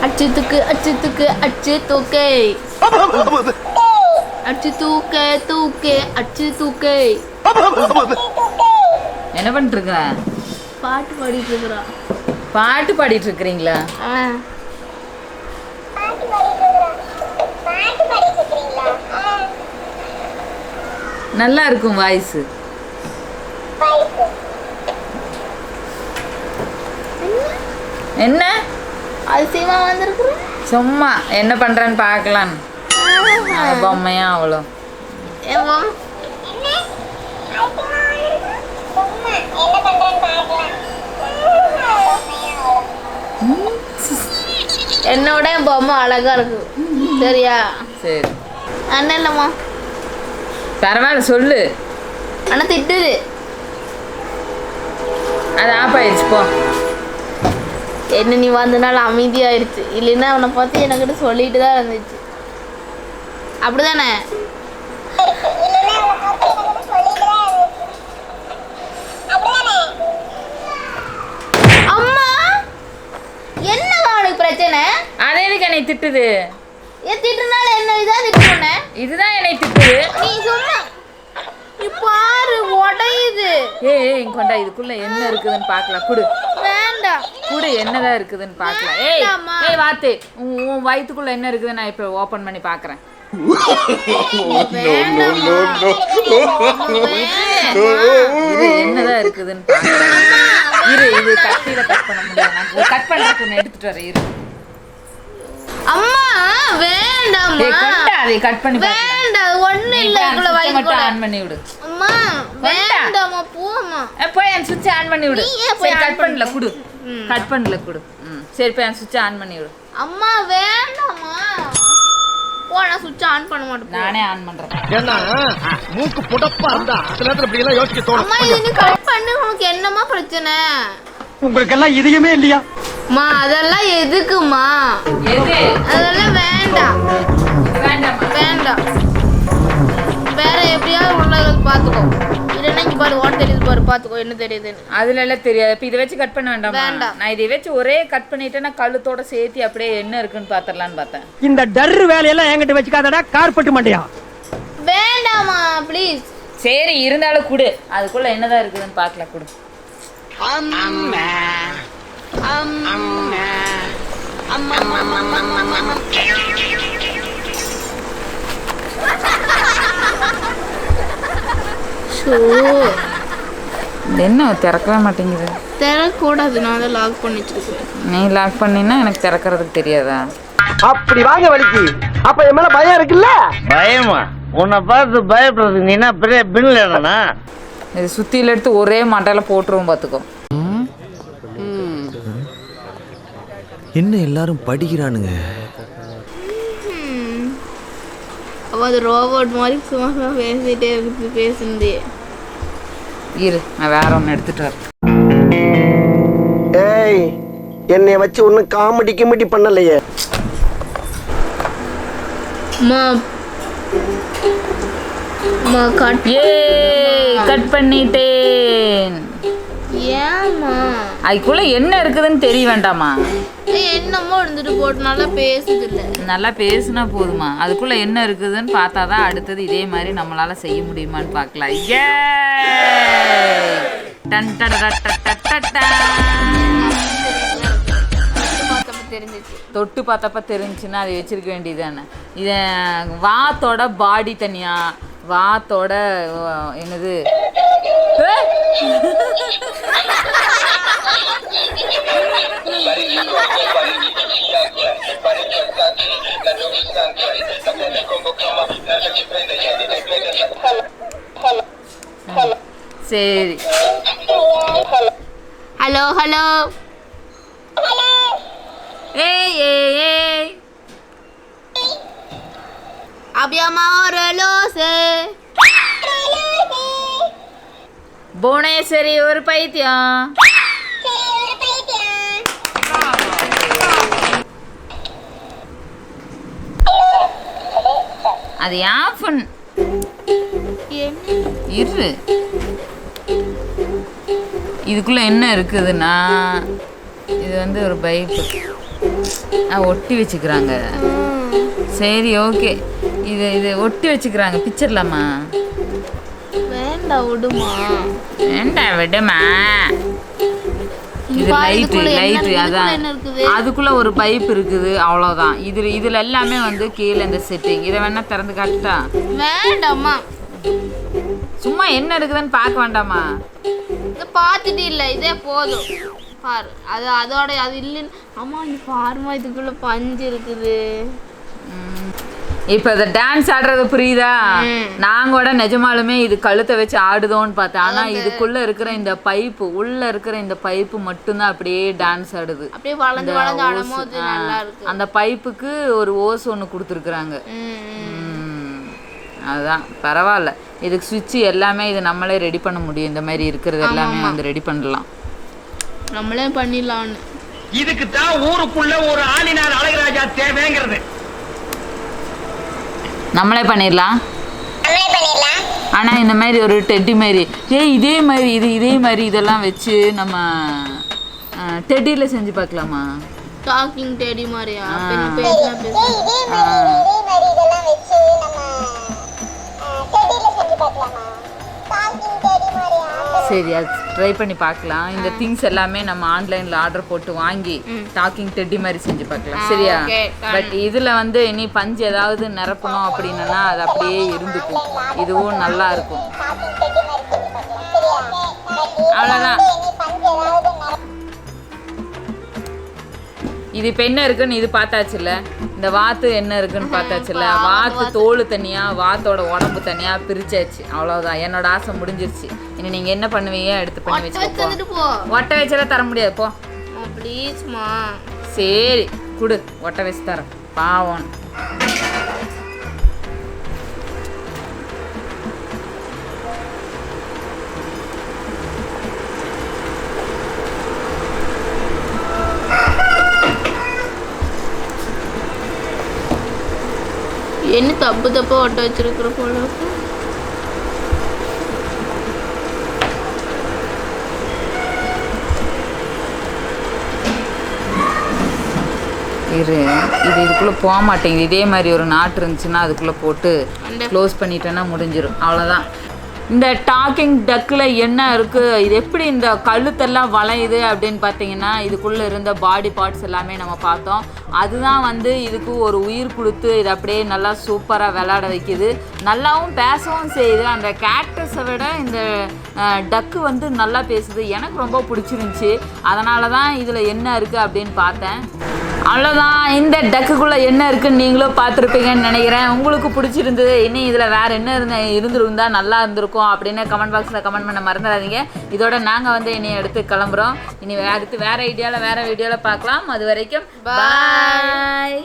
அச்சு தூக்கு அச்சு தூக்கு அச்சு தூக்கு அச்சு தூக்கு தூக்கு அச்சு தூக்கு. என்ன பண்ணிட்டு இருக்க? பாட்டு பாடிட்டு இருக்கிறா. பாட்டு பாடிட்டு இருக்கிறீங்களா? நல்லா இருக்கும் வாய்ஸ். என்ன அதிசயமா வந்திருக்கு. சும்மா என்ன பண்றேன்னு பார்க்கலாம். பொம்மையா அவ்வளோ என்னோட பொம்மை அழகா இருக்கு. சரியா? சரி. அண்ணன் இல்லம்மா. பரவாயில்ல சொல்லு. அண்ணா திட்டுது. அது ஆஃப் ஆயிடுச்சு போ. என்ன நீ வந்தனால அமைதியாயிருச்சு. இல்லைன்னா அவனை பார்த்து எனக்கிட்ட சொல்லிட்டு தான் இருந்துச்சு. அப்படிதானே? அம்மா என்னவா உனக்கு பிரச்சனை? அதே எதுக்கு என்னை திட்டுது? ஏன் திட்டுனால என்ன? இதான் திட்டுன. இதுதான் என்னை திட்டுது. நீ சொன்ன பாரு உடையுது. ஏய் கொண்டா இதுக்குள்ள என்ன இருக்குதுன்னு பார்க்கலாம். குடு. வேண்டாம். குடு என்னதான் இருக்குதுன்னு பார்க்கலாம். ஏய் வாத்து உன் வயிற்றுக்குள்ள என்ன இருக்குதுன்னு நான் இப்போ ஓப்பன் பண்ணி பார்க்குறேன். என்னதான் இருக்குதுன்னு பார்க்குறேன். இது கத்தியில கட் பண்ண முடியாது. நான் கட் பண்ணுறதுக்கு எடுத்துட்டு வரேன். இரு. அம்மா வேண்டாம். அதை கட் பண்ணி வேண்டாம். ஒண்ணு இல்ல. இதுக்குள்ள வைக்க மட்டும் ஆன் பண்ணி விடு. அம்மா வேண்டாம். போமா. போய் அந்த சுவிட்ச் ஆன் பண்ணி விடு. சரி கட் பண்ணல குடு. கட் பண்ணல குடு. சரி போய் அந்த சுவிட்ச் ஆன் பண்ணி விடு. அம்மா வேண்டாம்மா. போனா சுவிட்ச் ஆன் பண்ண மாட்டேன். நானே ஆன் பண்றேன். ஏன்னா மூக்கு புடப்பா இருந்தா சில நேரத்துல இப்படி எல்லாம் யோசிக்க தோணும். அம்மா இது நீ கட் பண்ணு. உனக்கு என்னமா பிரச்சனை? உங்களுக்கு எல்லாம் இதுயுமே இல்லையா? மா அதெல்லாம் எதுக்குமா? அதெல்லாம் வேண்டாம். வேண்டாம். வேற எப்படியாவது உள்ளவங்களுக்கு பாத்துக்கோ. இல்லைன்னா இங்க பாரு ஓட்ட தெரியுது பாரு. பாத்துக்கோ என்ன தெரியுதுன்னு. அதுல எல்லாம் தெரியாது. இப்ப இதை வச்சு கட் பண்ண வேண்டாம். வேண்டாம். நான் இதை வச்சு ஒரே கட் பண்ணிட்டேன்னா கழுத்தோட சேர்த்து அப்படியே என்ன இருக்குன்னு பாத்திரலான்னு பார்த்தேன். இந்த டர்ரு வேலையெல்லாம் என்கிட்ட வச்சுக்காதடா கார்பெட் மண்டையா. வேண்டாமா ப்ளீஸ். சரி இருந்தாலும் குடு. அதுக்குள்ள என்னதான் இருக்குதுன்னு பார்க்கலாம். குடு. என்ன திறக்கவே மாட்டேங்குது? திறக்கூடாது. நான் தான் லாக் பண்ணி வச்சிருக்கேன். நீ லாக் பண்ணினா எனக்கு திறக்கிறதுக்கு தெரியாதா? அப்படி வாங்க வலிக்கு. அப்ப என் மேல பயம் இருக்குல்ல? பயமா? உன்னை பார்த்து பயப்படுறதுக்கு நீ என்ன பெரிய பின்ல என்னன்னா? இது சுத்தியில எடுத்து ஒரே மாட்டையில போட்டுருவோம் பார்த்துக்கோ. என்ன எல்லாரும் படிக்கிறானுங்க? அவ அது ரோபோட் மாதிரி சும்மா பேசிட்டே பேசுனதே. இரு நான் வேற ஒன்று எடுத்துட்டு வரேன். ஏய் என்னைய வச்சு ஒன்னும் காமெடி கிமெடி பண்ணலையே. கட் பண்ணிட்டேன். ஏமா? அதுக்குள்ள என்ன இருக்குதுன்னு தெரிய வேண்டாமா? என்னமோ இருந்துட்டு போட்டு நல்லா பேசுது இல்ல. நல்லா பேசுனா போதுமா? அதுக்குள்ள என்ன இருக்குதுன்னு பார்த்தாதான் அடுத்தது இதே மாதிரி நம்மளால செய்ய முடியுமான்னு பார்க்கலாம். தொட்டு பார்த்தப்ப தெரிஞ்சுன்னா அது வச்சிருக்க வேண்டியதானே. இதை வாத்தோட பாடி தனியா, வாத்தோட என்னது சரி. Hello hello. ஏய் ஏய் ஏய் அபியாமா ஒரு லோசே. புவனேஸ்வரி ஒரு பைத்தியம். அது ஆஃபன். இரு இதுக்குள்ள என்ன இருக்குதுன்னா இது வந்து ஒரு பைப்பு. ஒட்டி வச்சுக்கிறாங்க. சரி ஓகே, இது ஒட்டி வச்சுக்கிறாங்க. பிச்சிடலாமா? வேண்டாம் விடுமா. வேண்டாம் விடுமா. இது லைட்டு அதான், அதுக்குள்ள ஒரு பைப் இருக்குது, அவ்வளோதான். இதுல எல்லாமே வந்து கீழே இந்த செட்டிங். இதை வேணா திறந்து காட்டுட்டா? வேண்டாமா. சும்மா என்ன இருக்குதுன்னு பார்க்க வேண்டாமா? இதை பார்த்துட்டு இல்லை, இதே போதும். பாரு, அதோட அது இல்லைன்னு. அம்மா இது பாருமா, இதுக்குள்ள பஞ்சு இருக்குது. இப்போ இந்த டான்ஸ் ஆடுறது புரியுதா? நான் கூட நிஜமாலுமே இது கழுத்தை வச்சு ஆடுதோன்னு பார்த்தேன். ஆனால் இதுக்குள்ள இருக்கிற இந்த பைப்பு, உள்ள இருக்கிற இந்த பைப்பு மட்டும்தான் அப்படியே டான்ஸ் ஆடுது. அப்படியே வளைஞ்சு வளைஞ்சு ஆடும்போது நல்லா இருக்கு. அந்த பைப்புக்கு ஒரு ஓஸ் ஒன்று கொடுத்துருக்குறாங்க. அதுதான் பரவாயில்ல. இதுக்கு சுவிட்ச் எல்லாமே இது நம்மளே ரெடி பண்ண முடியும். இந்த மாதிரி இருக்கிறது எல்லாமே வந்து ரெடி பண்ணலாம், நம்மளே பண்ணிடலாம்னு. இதுக்கு தான் ஊருக்குள்ள ஒரு ஆளினார் அழகராஜா தேவைங்கிறது. நம்மளே பண்ணிடலாம். ஆனால் இந்த மாதிரி ஒரு டெட்டி மாதிரி, இதே மாதிரி இதெல்லாம் வச்சு நம்ம டெட்டியில் செஞ்சு பார்க்கலாமா? டாக்கிங் டெடி மாதிரியா? சரி, அது ட்ரை பண்ணி பார்க்கலாம். இந்த திங்ஸ் எல்லாமே நம்ம ஆன்லைனில் ஆர்டர் போட்டு வாங்கி டாக்கிங் டெட்டி மாதிரி செஞ்சு பார்க்கலாம். சரியா? பட் இதில் வந்து இனி பஞ்சு ஏதாவது நிரப்பணும் அப்படின்னா அது அப்படியே இருந்துக்கும். இதுவும் நல்லா இருக்கும். அவ்வளோதான். இது இப்போ என்ன இருக்குன்னு இது பார்த்தாச்சுல்ல, இந்த வாத்து என்ன இருக்குன்னு பார்த்தாச்சுல்ல. வாத்து தோல் தனியாக, வாத்தோட உடம்பு தனியாக பிரிச்சாச்சு. அவ்வளோதான், என்னோட ஆசை முடிஞ்சிருச்சு. இனி நீங்கள் என்ன பண்ணுவீங்க? எடுத்து பண்ணி வச்சுக்கோ. ஒட்டை வச்செல்லாம் தர முடியாது, போ ப்ளீஸ்மா. சரி கொடு, ஒட்டை வச்சு தரேன். பாவம். என்ன தப்பா ஒட்ட வச்சிருக்கிற போல. இதுக்குள்ளே போக மாட்டேங்குது. இதே மாதிரி ஒரு நாட்டு இருந்துச்சுன்னா அதுக்குள்ளே போட்டு க்ளோஸ் பண்ணிட்டேன்னா முடிஞ்சிடும். அவ்வளோதான். இந்த டாக்கிங் டக்கில் என்ன இருக்குது, இது எப்படி இந்த கழுத்தெல்லாம் வளையுது அப்படின்னு பார்த்தீங்கன்னா, இதுக்குள்ளே இருந்த பாடி பார்ட்ஸ் எல்லாமே நம்ம பார்த்தோம். அதுதான் வந்து இதுக்கு ஒரு உயிர் கொடுத்து இது அப்படியே நல்லா சூப்பராக விளையாட வைக்குது. நல்லாவும் பேசவும் செய்யுது. அந்த கேரக்டர்ஸை விட இந்த டக்கு வந்து நல்லா பேசுது. எனக்கு ரொம்ப பிடிச்சிருந்துச்சி. அதனால தான் இதில் என்ன இருக்குது அப்படின்னு பார்த்தேன். அவ்வளோதான். இந்த டக்குக்குள்ளே என்ன இருக்குன்னு நீங்களும் பார்த்துருப்பீங்கன்னு நினைக்கிறேன். உங்களுக்கு பிடிச்சிருந்தது, இன்னும் இதில் வேறு என்ன இருந்திருந்தா நல்லா இருந்திருக்கும் அப்படின்னு கமெண்ட் பாக்ஸில் கமெண்ட் பண்ண மறந்துடாதீங்க. இதோட நாங்கள் வந்து இனி எடுத்து கிளம்புறோம். இனி அடுத்து வேறு ஐடியாவில் வேறு வீடியோவில் பார்க்கலாம். அது வரைக்கும் பாய்.